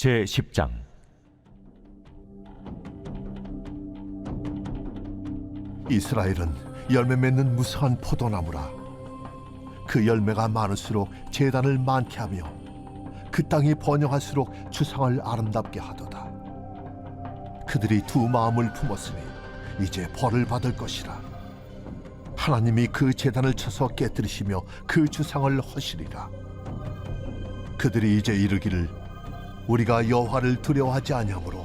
제10장. 이스라엘은 열매 맺는 무성한 포도나무라. 그 열매가 많을수록 제단을 많게 하며 그 땅이 번영할수록 주상을 아름답게 하도다. 그들이 두 마음을 품었으니 이제 벌을 받을 것이라. 하나님이 그 제단을 쳐서 깨뜨리시며 그 주상을 허시리라. 그들이 이제 이르기를 우리가 여호와를 두려워하지 아니하므로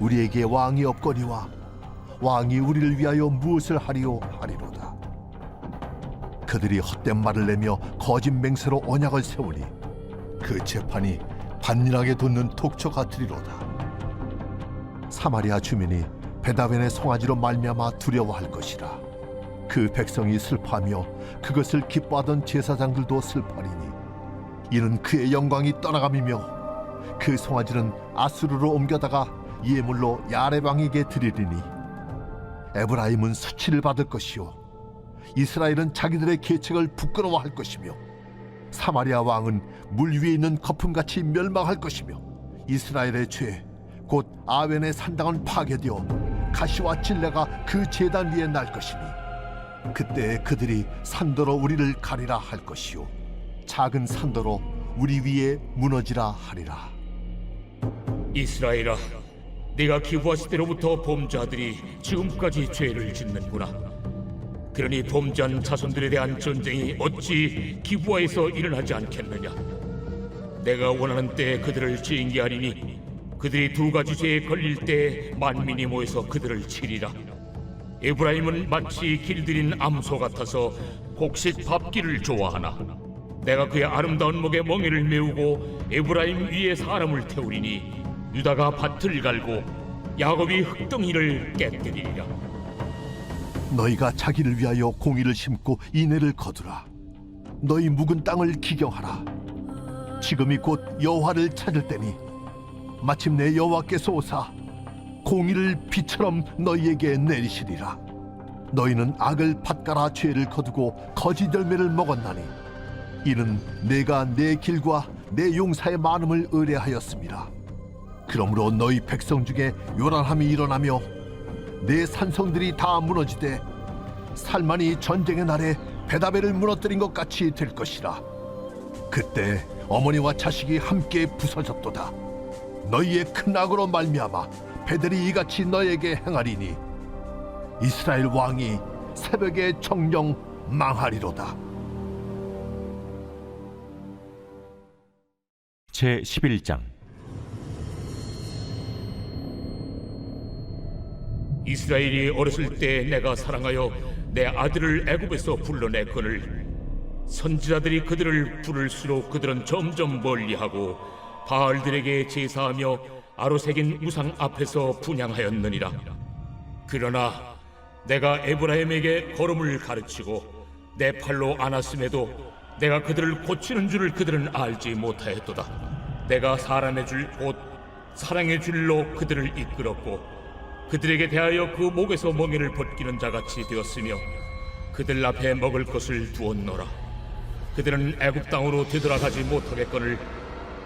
우리에게 왕이 없거니와 왕이 우리를 위하여 무엇을 하리요 하리로다. 그들이 헛된 말을 내며 거짓 맹세로 언약을 세우니 그 재판이 반일하게 돋는 독초 같으리로다. 사마리아 주민이 베다벤의 송아지로 말미암아 두려워할 것이라. 그 백성이 슬퍼하며 그것을 기뻐하던 제사장들도 슬퍼하리니 이는 그의 영광이 떠나감이며 그 송아지는 아수르로 옮겨다가 예물로 야레방에게 드리리니 에브라임은 수치를 받을 것이요 이스라엘은 자기들의 계책을 부끄러워할 것이며 사마리아 왕은 물 위에 있는 거품같이 멸망할 것이며 이스라엘의 죄 곧 아웬의 산당은 파괴되어 가시와 찔레가 그 제단 위에 날 것이니 그때 그들이 산더러 우리를 가리라 할 것이요 작은 산더러 우리 위에 무너지라 하리라. 이스라엘아, 네가 기부하실 때로부터 범죄자들이 지금까지 죄를 짓는구나. 그러니 범죄한 자손들에 대한 전쟁이 어찌 기부하에서 일어나지 않겠느냐. 내가 원하는 때에 그들을 징계하리니 그들이 두 가지 죄에 걸릴 때 만민이 모여서 그들을 치리라. 에브라임은 마치 길들인 암소 같아서 곡식 밟기를 좋아하나 내가 그의 아름다운 목에 멍에를 메우고 에브라임 위에 사람을 태우리니 유다가 밭을 갈고 야곱이 흙덩이를 깨뜨리리라. 너희가 자기를 위하여 공의를 심고 인애를 거두라. 너희 묵은 땅을 기경하라. 지금이 곧 여호와를 찾을 때니 마침내 여호와께서 오사 공의를 비처럼 너희에게 내리시리라. 너희는 악을 밭갈아 죄를 거두고 거짓 열매를 먹었나니 이는 내가 내 길과 내 용사의 많음을 의뢰하였습니다. 그러므로 너희 백성 중에 요란함이 일어나며 내 산성들이 다 무너지되 살만이 전쟁의 날에 베다벨을 무너뜨린 것 같이 될 것이라. 그때 어머니와 자식이 함께 부서졌도다. 너희의 큰 악으로 말미암아 베델이 이같이 너에게 행하리니 이스라엘 왕이 새벽에 정령 망하리로다. 제11장. 이스라엘이 어렸을 때 내가 사랑하여 내 아들을 애굽에서 불러냈거늘 선지자들이 그들을 부를수록 그들은 점점 멀리하고 바알들에게 제사하며 아로새긴 우상 앞에서 분향하였느니라. 그러나 내가 에브라임에게 걸음을 가르치고 내 팔로 안았음에도 내가 그들을 고치는 줄을 그들은 알지 못하였도다. 내가 사람의 줄 곧 사랑의 줄로 그들을 이끌었고 그들에게 대하여 그 목에서 멍에를 벗기는 자같이 되었으며 그들 앞에 먹을 것을 두었노라. 그들은 애굽 땅으로 되돌아가지 못하겠거늘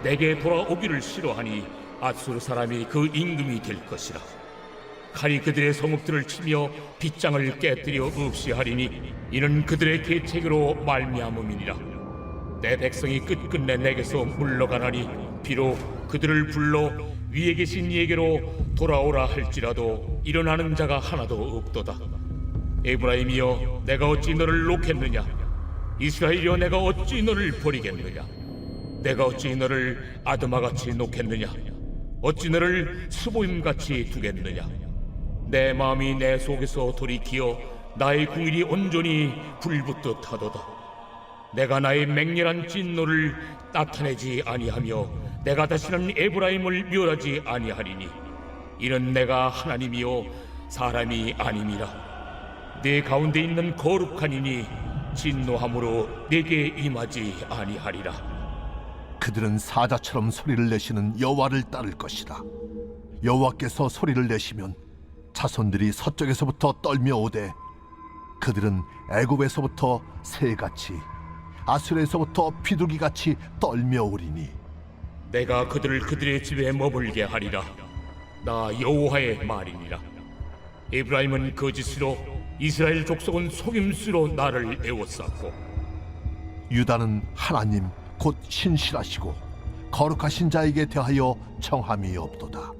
내게 돌아오기를 싫어하니 아수르 사람이 그 임금이 될 것이라. 칼이 그들의 성읍들을 치며 빗장을 깨뜨려 없이 하리니 이는 그들의 계책으로 말미암음이니라. 내 백성이 끝끝내 내게서 물러가나니 비록 그들을 불러 위에 계신 이에게로 돌아오라 할지라도 일어나는 자가 하나도 없도다. 에브라임이여, 내가 어찌 너를 놓겠느냐? 이스라엘이여, 내가 어찌 너를 버리겠느냐? 내가 어찌 너를 아드마같이 놓겠느냐? 어찌 너를 스보임같이 두겠느냐? 내 마음이 내 속에서 돌이키어 나의 궁일이 온전히 불붙듯 하도다. 내가 나의 맹렬한 진노를 나타내지 아니하며 내가 다시는 에브라임을 멸하지 아니하리니 이는 내가 하나님이요 사람이 아님이라. 내 가운데 있는 거룩한 이니 진노함으로 내게 임하지 아니하리라. 그들은 사자처럼 소리를 내시는 여호와를 따를 것이다. 여호와께서 소리를 내시면 자손들이 서쪽에서부터 떨며 오되 그들은 애굽에서부터 새같이 아수르에서부터 비둘기같이 떨며 오리니 내가 그들을 그들의 집에 머물게 하리라. 나 여호와의 말이니라. 에브라임은 거짓으로, 이스라엘 족속은 속임수로 나를 애워쌌고, 유다는 하나님 곧 신실하시고 거룩하신 자에게 대하여 청함이 없도다.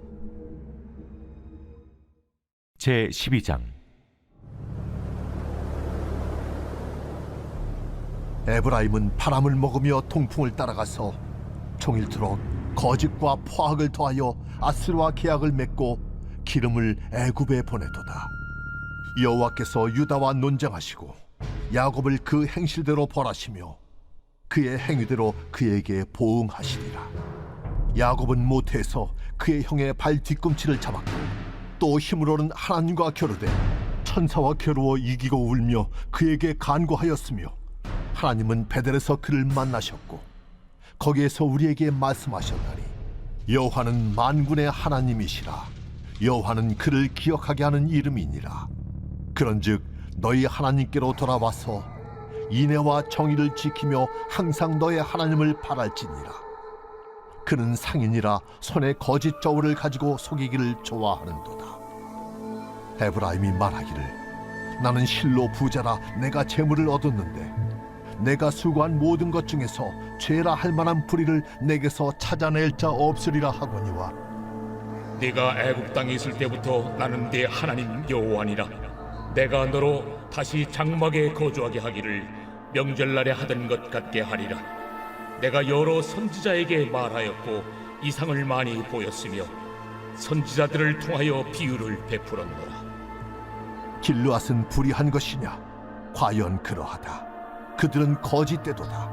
제 12장. 에브라임은 바람을 먹으며 통풍을 따라가서 종일토록 거짓과 포악을 더하여 아스르와 계약을 맺고 기름을 애굽에 보내도다. 여호와께서 유다와 논쟁하시고 야곱을 그 행실대로 벌하시며 그의 행위대로 그에게 보응하시리라. 야곱은 모태에서 그의 형의 발 뒤꿈치를 잡았고 또 힘으로는 하나님과 겨루되 천사와 겨루어 이기고 울며 그에게 간구하였으며 하나님은 베델에서 그를 만나셨고 거기에서 우리에게 말씀하셨나니 여호와는 만군의 하나님이시라. 여호와는 그를 기억하게 하는 이름이니라. 그런즉 너희 하나님께로 돌아와서 인애와 정의를 지키며 항상 너의 하나님을 바랄지니라. 그는 상인이라 손에 거짓 저울을 가지고 속이기를 좋아하는도다. 에브라임이 말하기를 나는 실로 부자라 내가 재물을 얻었는데 내가 수고한 모든 것 중에서 죄라 할 만한 불의를 내게서 찾아낼 자 없으리라 하거니와 네가 애굽 땅에 있을 때부터 나는 네 하나님 여호와니라. 내가 너로 다시 장막에 거주하게 하기를 명절날에 하던 것 같게 하리라. 내가 여러 선지자에게 말하였고 이상을 많이 보였으며 선지자들을 통하여 비유를 베풀었노라. 길르앗은 불의한 것이냐? 과연 그러하다. 그들은 거짓되도다.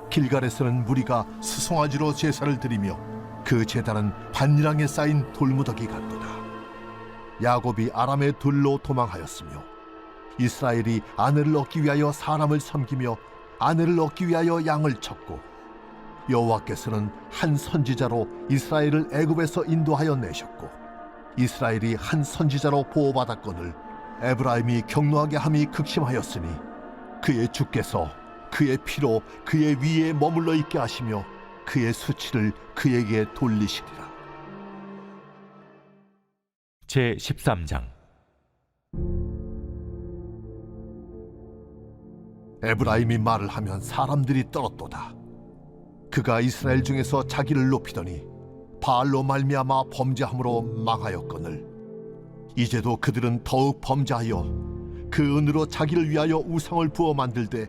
길갈에서는 무리가 수송아지로 제사를 드리며 그 제단은 반이랑에 쌓인 돌무더기 같도다. 야곱이 아람의 둘로 도망하였으며 이스라엘이 아내를 얻기 위하여 사람을 섬기며 아내를 얻기 위하여 양을 쳤고 여호와께서는 한 선지자로 이스라엘을 애굽에서 인도하여 내셨고 이스라엘이 한 선지자로 보호받았거늘 에브라임이 경노하게 함이 극심하였으니 그의 주께서 그의 피로 그의 위에 머물러 있게 하시며 그의 수치를 그에게 돌리시리라. 제 13장. 에브라임이 말을 하면 사람들이 떨었도다. 그가 이스라엘 중에서 자기를 높이더니 바알로 말미암아 범죄함으로 망하였거늘 이제도 그들은 더욱 범죄하여 그 은으로 자기를 위하여 우상을 부어 만들되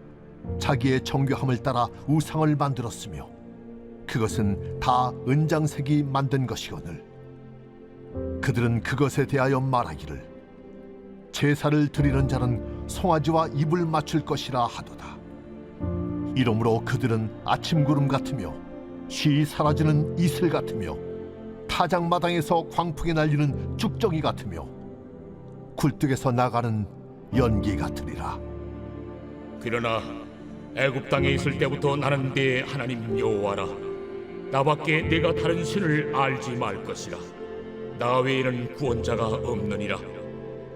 자기의 정교함을 따라 우상을 만들었으며 그것은 다 은장색이 만든 것이거늘 그들은 그것에 대하여 말하기를 제사를 드리는 자는 송아지와 입을 맞출 것이라 하도다. 이러므로 그들은 아침 구름 같으며 쉬이 사라지는 이슬 같으며 타작마당에서 광풍에 날리는 쭉정이 같으며 굴뚝에서 나가는 연기 같으리라. 그러나 애굽 땅에 있을 때부터 나는 네 하나님 여호와라. 나밖에 네가 다른 신을 알지 말 것이라. 나 외에는 구원자가 없느니라.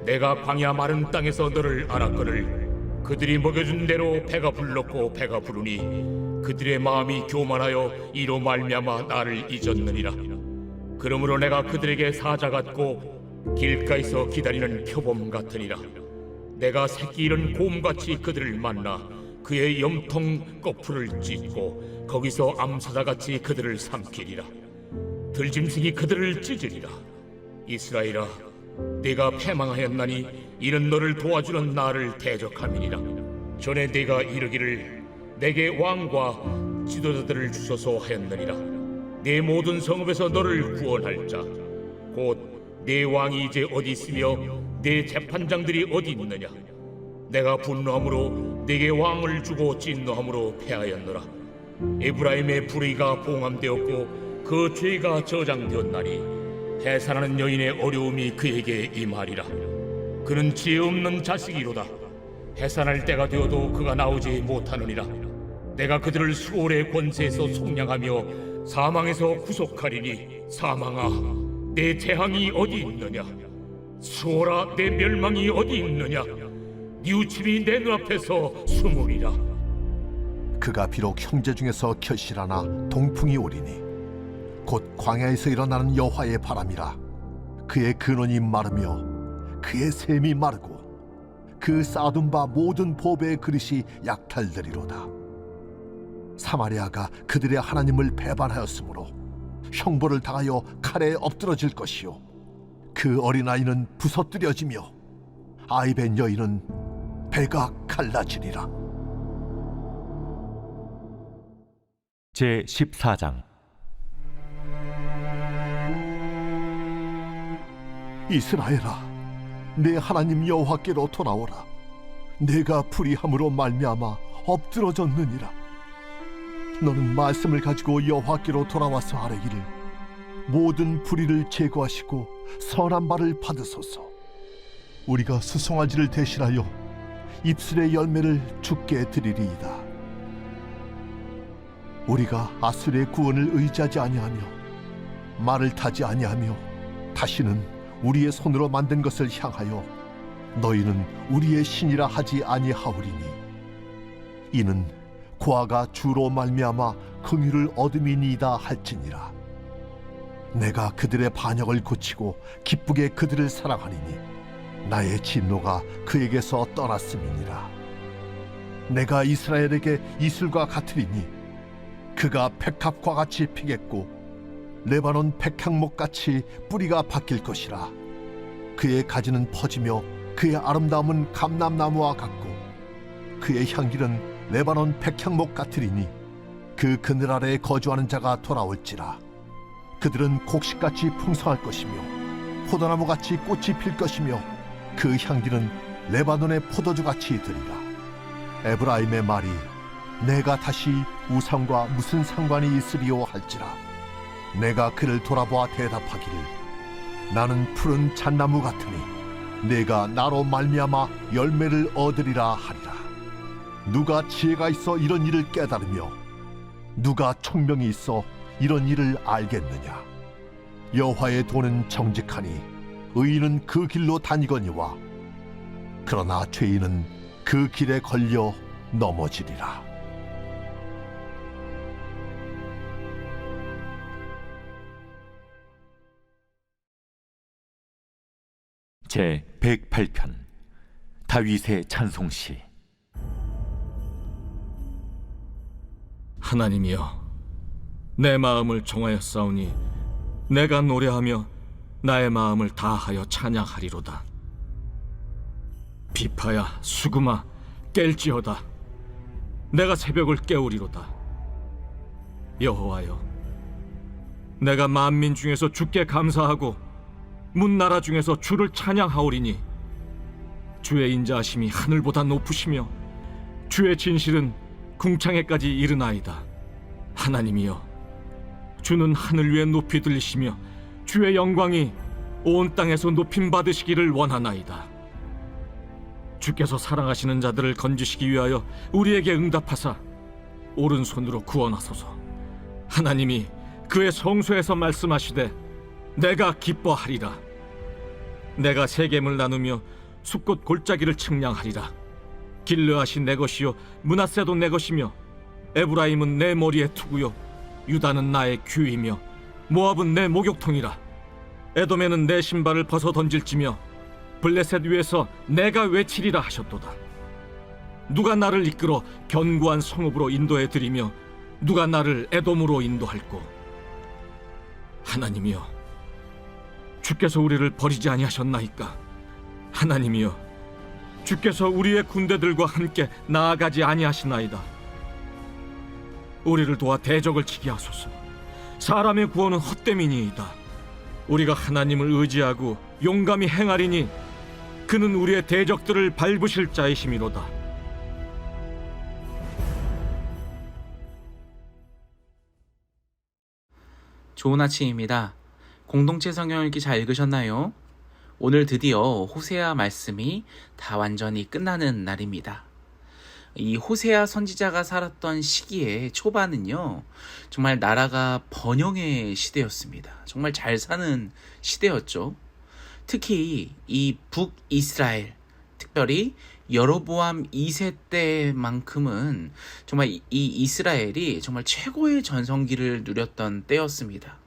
내가 광야 마른 땅에서 너를 알았거늘 그들이 먹여준 대로 배가 불렀고 배가 부르니 그들의 마음이 교만하여 이로 말미암아 나를 잊었느니라. 그러므로 내가 그들에게 사자 같고 길가에서 기다리는 표범 같으니라. 내가 새끼 잃은 곰같이 그들을 만나 그의 염통 거풀을 찢고 거기서 암사자같이 그들을 삼키리라. 들짐승이 그들을 찢으리라. 이스라엘아, 네가 패망하였나니 이는 너를 도와주는 나를 대적함이니라. 전에 네가 이르기를 내게 왕과 지도자들을 주소서 하였느니라. 내 모든 성읍에서 너를 구원할 자 곧 내 왕이 이제 어디 있으며 내 재판장들이 어디 있느냐. 내가 분노함으로 네게 왕을 주고 진노함으로 패하였노라. 에브라임의 불의가 봉함되었고 그 죄가 저장되었나니 해산하는 여인의 어려움이 그에게 임하리라. 그는 지혜 없는 자식이로다. 해산할 때가 되어도 그가 나오지 못하느니라. 내가 그들을 수월의 권세에서 속량하며 사망에서 구속하리니 사망아, 내 재앙이 어디 있느냐. 수월아, 내 멸망이 어디 있느냐. 뉘우침이 내 눈앞에서 숨으리라. 그가 비록 형제 중에서 결실하나 동풍이 오리니 곧 광야에서 일어나는 여호와의 바람이라. 그의 근원이 마르며 그의 샘이 마르고 그 쌓아둔 바 모든 보배의 그릇이 약탈되리로다. 사마리아가 그들의 하나님을 배반하였으므로 형벌을 당하여 칼에 엎드러질 것이요 그 어린아이는 부서뜨려지며 아이벤 여인은 배가 갈라지리라. 제 14장. 이스라엘아, 내 하나님 여호와께로 돌아오라. 내가 불의함으로 말미암아 엎드러졌느니라. 너는 말씀을 가지고 여호와께로 돌아와서 아뢰기를 모든 불의를 제거하시고 선한 바를 받으소서. 우리가 수송아지를 대신하여 입술의 열매를 주께 드리리이다. 우리가 아수르의 구원을 의지하지 아니하며 말을 타지 아니하며 다시는 우리의 손으로 만든 것을 향하여 너희는 우리의 신이라 하지 아니하오리니 이는 고아가 주로 말미암아 긍휼을 얻음이니이다 할지니라. 내가 그들의 반역을 고치고 기쁘게 그들을 사랑하리니 나의 진노가 그에게서 떠났음이니라. 내가 이스라엘에게 이슬과 같으리니 그가 백합과 같이 피겠고 레바논 백향목 같이 뿌리가 바뀔 것이라. 그의 가지는 퍼지며 그의 아름다움은 감람나무와 같고 그의 향기는 레바논 백향목 같으리니 그 그늘 아래에 거주하는 자가 돌아올지라. 그들은 곡식같이 풍성할 것이며 포도나무같이 꽃이 필 것이며 그 향기는 레바논의 포도주같이 되리라. 에브라임의 말이 내가 다시 우상과 무슨 상관이 있으리요 할지라. 내가 그를 돌아보아 대답하기를 나는 푸른 잣나무 같으니 내가 나로 말미암아 열매를 얻으리라 하리라. 누가 지혜가 있어 이런 일을 깨달으며 누가 총명이 있어 이런 일을 알겠느냐. 여호와의 도는 정직하니 의인은 그 길로 다니거니와 그러나 죄인은 그 길에 걸려 넘어지리라. 제 108편. 다윗의 찬송시. 하나님이여, 내 마음을 정하였사오니 내가 노래하며 나의 마음을 다하여 찬양하리로다. 비파야 수금아 깰지어다. 내가 새벽을 깨우리로다. 여호와여, 내가 만민 중에서 주께 감사하고 문나라 중에서 주를 찬양하오리니 주의 인자하심이 하늘보다 높으시며 주의 진실은 궁창에까지 이르나이다. 하나님이여, 주는 하늘 위에 높이 들리시며 주의 영광이 온 땅에서 높임 받으시기를 원하나이다. 주께서 사랑하시는 자들을 건지시기 위하여 우리에게 응답하사 오른손으로 구원하소서. 하나님이 그의 성소에서 말씀하시되 내가 기뻐하리라. 내가 세겜을 나누며 숲꽃 골짜기를 측량하리라. 길르앗이 내 것이요 므낫세도 내 것이며 에브라임은 내 머리의 투구요 유다는 나의 규이며 모압은 내 목욕통이라. 에돔에는 내 신발을 벗어 던질지며 블레셋 위에서 내가 외치리라 하셨도다. 누가 나를 이끌어 견고한 성읍으로 인도해 드리며 누가 나를 에돔으로 인도할꼬. 하나님이여, 주께서 우리를 버리지 아니하셨나이까. 하나님이여, 주께서 우리의 군대들과 함께 나아가지 아니하시나이다. 우리를 도와 대적을 치게 하소서. 사람의 구원은 헛됨이니이다. 우리가 하나님을 의지하고 용감히 행하리니 그는 우리의 대적들을 밟으실 자이심이로다. 좋은 아침입니다. 공동체 성경 읽기 잘 읽으셨나요? 오늘 드디어 호세아 말씀이 다 완전히 끝나는 날입니다. 이 호세아 선지자가 살았던 시기의 초반은요, 정말 나라가 번영의 시대였습니다. 정말 잘 사는 시대였죠. 특히 이 북이스라엘, 특별히 여로보암 2세 때만큼은 정말 이 이스라엘이 정말 최고의 전성기를 누렸던 때였습니다.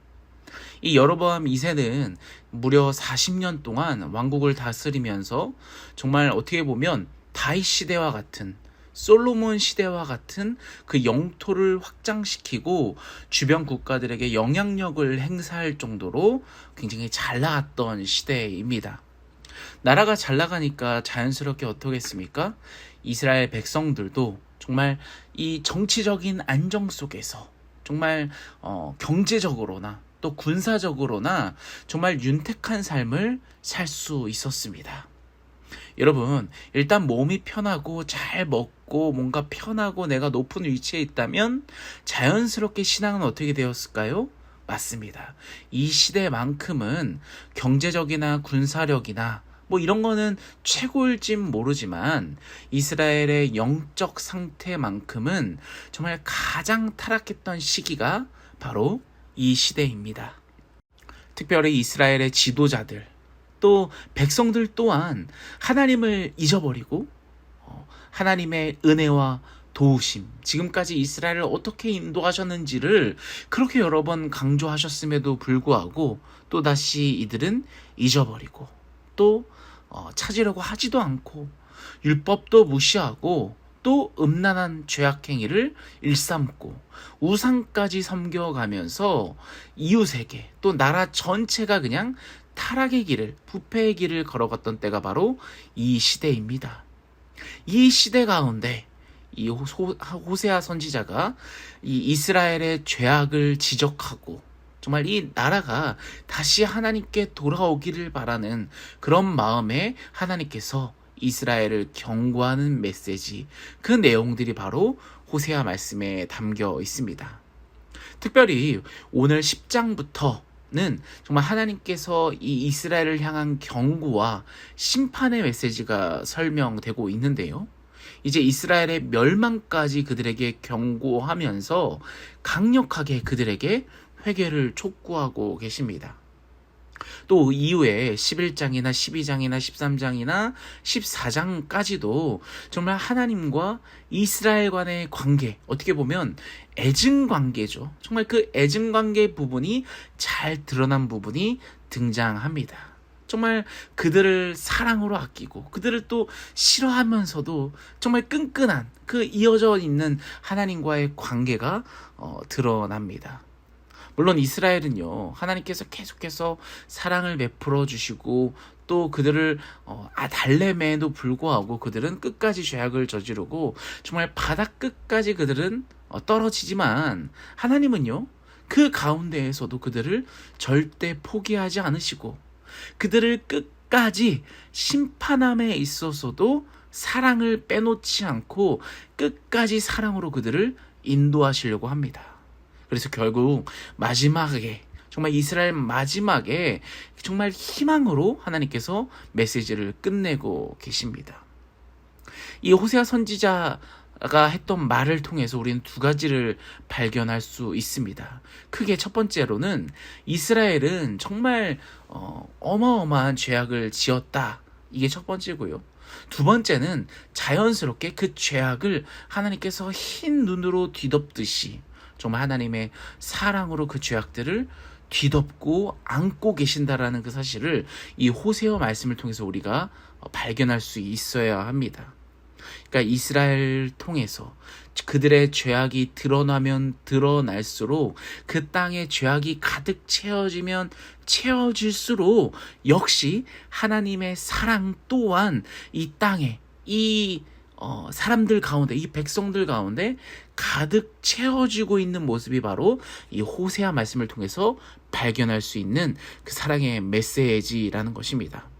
이 여로보암 2세는 무려 40년 동안 왕국을 다스리면서 정말 어떻게 보면 다윗 시대와 같은, 솔로몬 시대와 같은 그 영토를 확장시키고 주변 국가들에게 영향력을 행사할 정도로 굉장히 잘 나갔던 시대입니다. 나라가 잘 나가니까 자연스럽게 어떻겠습니까? 이스라엘 백성들도 정말 이 정치적인 안정 속에서 정말 경제적으로나 또 군사적으로나 정말 윤택한 삶을 살 수 있었습니다. 여러분, 일단 몸이 편하고 잘 먹고 뭔가 편하고 내가 높은 위치에 있다면 자연스럽게 신앙은 어떻게 되었을까요? 맞습니다. 이 시대만큼은 경제적이나 군사력이나 뭐 이런 거는 최고일진 모르지만 이스라엘의 영적 상태만큼은 정말 가장 타락했던 시기가 바로 이 시대입니다. 특별히 이스라엘의 지도자들 또 백성들 또한 하나님을 잊어버리고 하나님의 은혜와 도우심, 지금까지 이스라엘을 어떻게 인도하셨는지를 그렇게 여러 번 강조하셨음에도 불구하고 또다시 이들은 잊어버리고 또 찾으려고 하지도 않고 율법도 무시하고 또 음란한 죄악행위를 일삼고 우상까지 섬겨가면서 이웃에게 또 나라 전체가 그냥 타락의 길을, 부패의 길을 걸어갔던 때가 바로 이 시대입니다. 이 시대 가운데 이 호세아 선지자가 이 이스라엘의 죄악을 지적하고 정말 이 나라가 다시 하나님께 돌아오기를 바라는 그런 마음에 하나님께서 이스라엘을 경고하는 메시지, 그 내용들이 바로 호세아 말씀에 담겨 있습니다. 특별히 오늘 10장부터는 정말 하나님께서 이 이스라엘을 향한 경고와 심판의 메시지가 설명되고 있는데요. 이제 이스라엘의 멸망까지 그들에게 경고하면서 강력하게 그들에게 회개를 촉구하고 계십니다. 또 이후에 11장이나 12장이나 13장이나 14장까지도 정말 하나님과 이스라엘 간의 관계, 어떻게 보면 애증관계죠. 정말 그 애증관계 부분이 잘 드러난 부분이 등장합니다. 정말 그들을 사랑으로 아끼고 그들을 또 싫어하면서도 정말 끈끈한 그 이어져 있는 하나님과의 관계가 드러납니다. 물론 이스라엘은요, 하나님께서 계속해서 사랑을 베풀어 주시고 또 그들을 달래매에도 불구하고 그들은 끝까지 죄악을 저지르고 정말 바닥 끝까지 그들은 떨어지지만 하나님은요, 그 가운데에서도 그들을 절대 포기하지 않으시고 그들을 끝까지 심판함에 있어서도 사랑을 빼놓지 않고 끝까지 사랑으로 그들을 인도하시려고 합니다. 그래서 결국 마지막에 정말 이스라엘 마지막에 정말 희망으로 하나님께서 메시지를 끝내고 계십니다. 이 호세아 선지자가 했던 말을 통해서 우리는 두 가지를 발견할 수 있습니다. 크게 첫 번째로는 이스라엘은 정말 어마어마한 죄악을 지었다. 이게 첫 번째고요. 두 번째는 자연스럽게 그 죄악을 하나님께서 흰 눈으로 뒤덮듯이 정말 하나님의 사랑으로 그 죄악들을 뒤덮고 안고 계신다라는 그 사실을 이 호세아 말씀을 통해서 우리가 발견할 수 있어야 합니다. 그러니까 이스라엘 통해서 그들의 죄악이 드러나면 드러날수록 그 땅에 죄악이 가득 채워지면 채워질수록 역시 하나님의 사랑 또한 이 땅에 이 사람들 가운데, 이 백성들 가운데 가득 채워지고 있는 모습이 바로 이 호세아 말씀을 통해서 발견할 수 있는 그 사랑의 메시지라는 것입니다.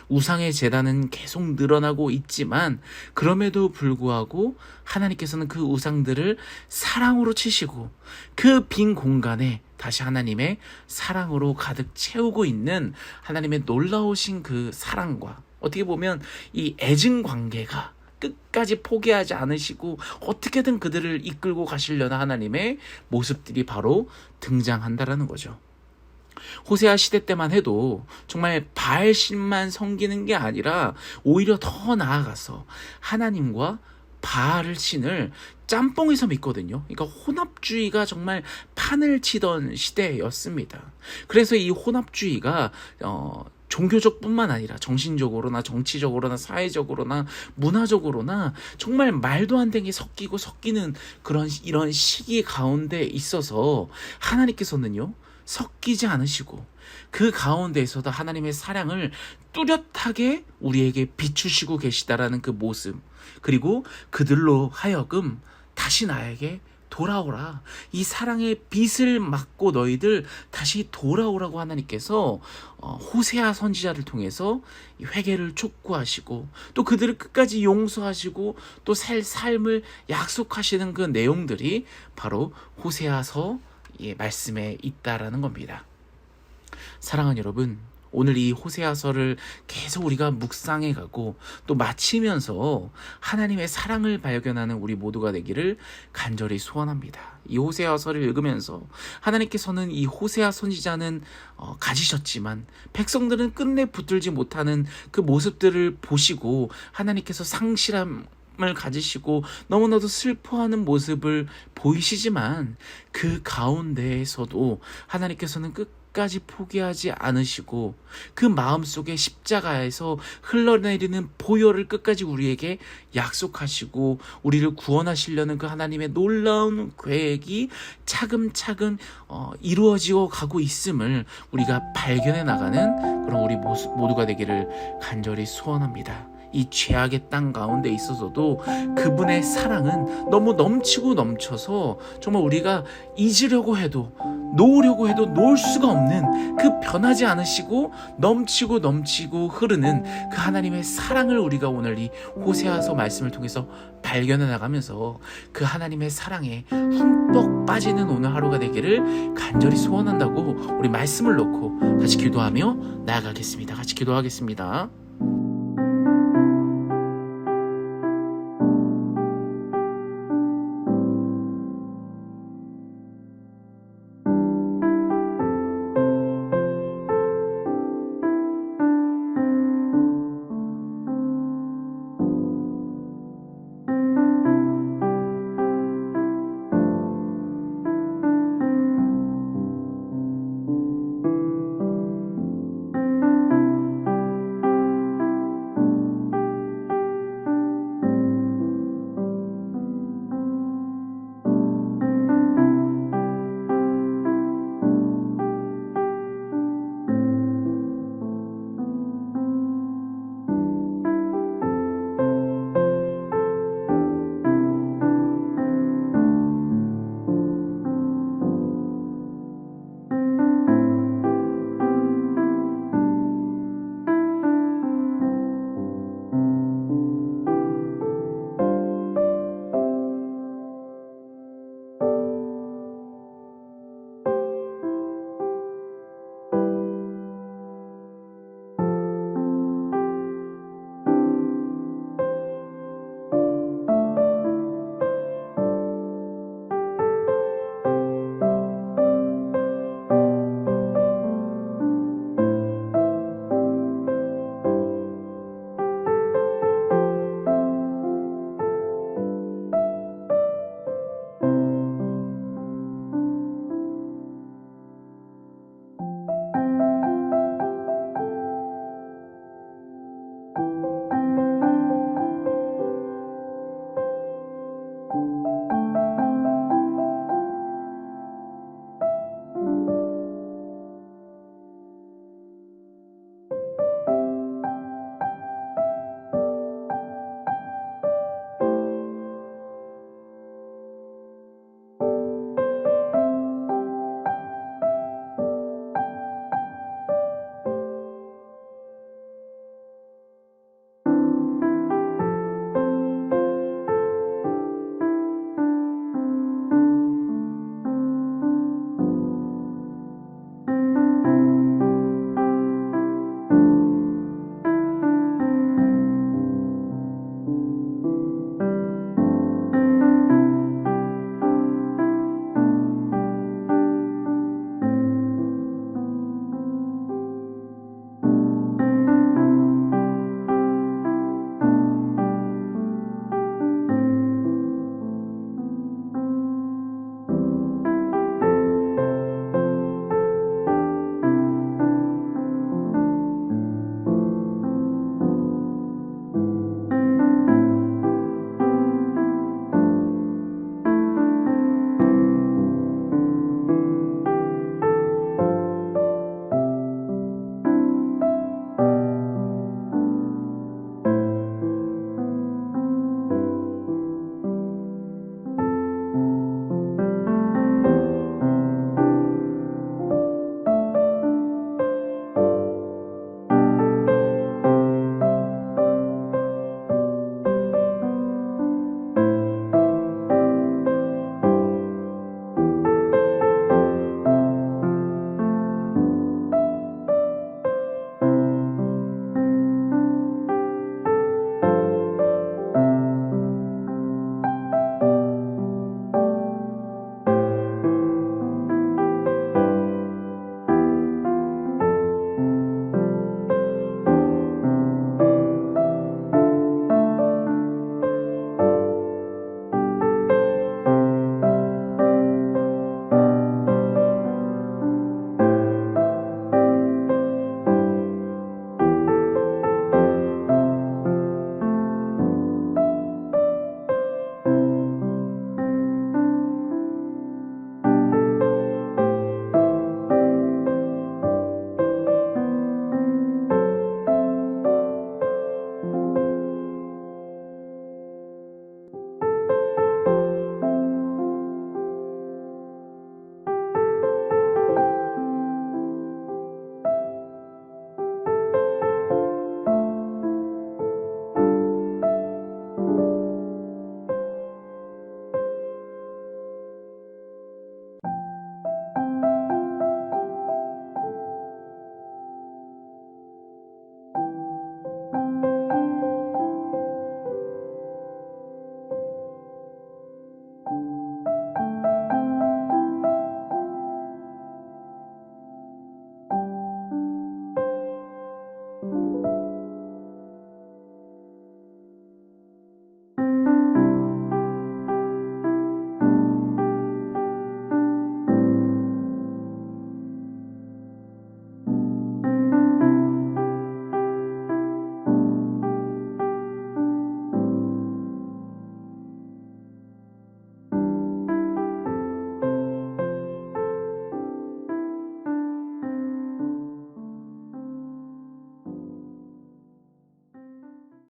우상의 제단은 계속 늘어나고 있지만 그럼에도 불구하고 하나님께서는 그 우상들을 사랑으로 치시고 그 빈 공간에 다시 하나님의 사랑으로 가득 채우고 있는 하나님의 놀라우신 그 사랑과 어떻게 보면 이 애증 관계가 끝까지 포기하지 않으시고 어떻게든 그들을 이끌고 가시려는 하나님의 모습들이 바로 등장한다라는 거죠. 호세아 시대 때만 해도 정말 바알신만 섬기는 게 아니라 오히려 더 나아가서 하나님과 바알 신을 짬뽕에서 믿거든요. 그러니까 혼합주의가 정말 판을 치던 시대였습니다. 그래서 이 혼합주의가 종교적뿐만 아니라 정신적으로나 정치적으로나 사회적으로나 문화적으로나 정말 말도 안 되게 섞이고 섞이는 이런 시기 가운데 있어서 하나님께서는요, 섞이지 않으시고 그 가운데에서도 하나님의 사랑을 뚜렷하게 우리에게 비추시고 계시다라는 그 모습, 그리고 그들로 하여금 다시 나에게 돌아오라, 이 사랑의 빛을 맞고 너희들 다시 돌아오라고 하나님께서 호세아 선지자를 통해서 회개를 촉구하시고 또 그들을 끝까지 용서하시고 또 살 삶을 약속하시는 그 내용들이 바로 호세아서 말씀에 있다라는 겁니다. 사랑하는 여러분, 오늘 이 호세아서를 계속 우리가 묵상해 가고 또 마치면서 하나님의 사랑을 발견하는 우리 모두가 되기를 간절히 소원합니다. 이 호세아서를 읽으면서 하나님께서는 이 호세아 선지자는 가지셨지만 백성들은 끝내 붙들지 못하는 그 모습들을 보시고 하나님께서 상실함 을 가지시고 너무나도 슬퍼하는 모습을 보이시지만 그 가운데에서도 하나님께서는 끝까지 포기하지 않으시고 그 마음속에 십자가에서 흘러내리는 보혈을 끝까지 우리에게 약속하시고 우리를 구원하시려는 그 하나님의 놀라운 계획이 차근차근 이루어지고 가고 있음을 우리가 발견해 나가는 그런 우리 모두가 되기를 간절히 소원합니다. 이 죄악의 땅 가운데 있어서도 그분의 사랑은 너무 넘치고 넘쳐서 정말 우리가 잊으려고 해도 놓으려고 해도 놓을 수가 없는 그 변하지 않으시고 넘치고 흐르는 그 하나님의 사랑을 우리가 오늘 이 호세아서 말씀을 통해서 발견해 나가면서 그 하나님의 사랑에 흠뻑 빠지는 오늘 하루가 되기를 간절히 소원한다고 우리 말씀을 놓고 같이 기도하며 나아가겠습니다. 같이 기도하겠습니다.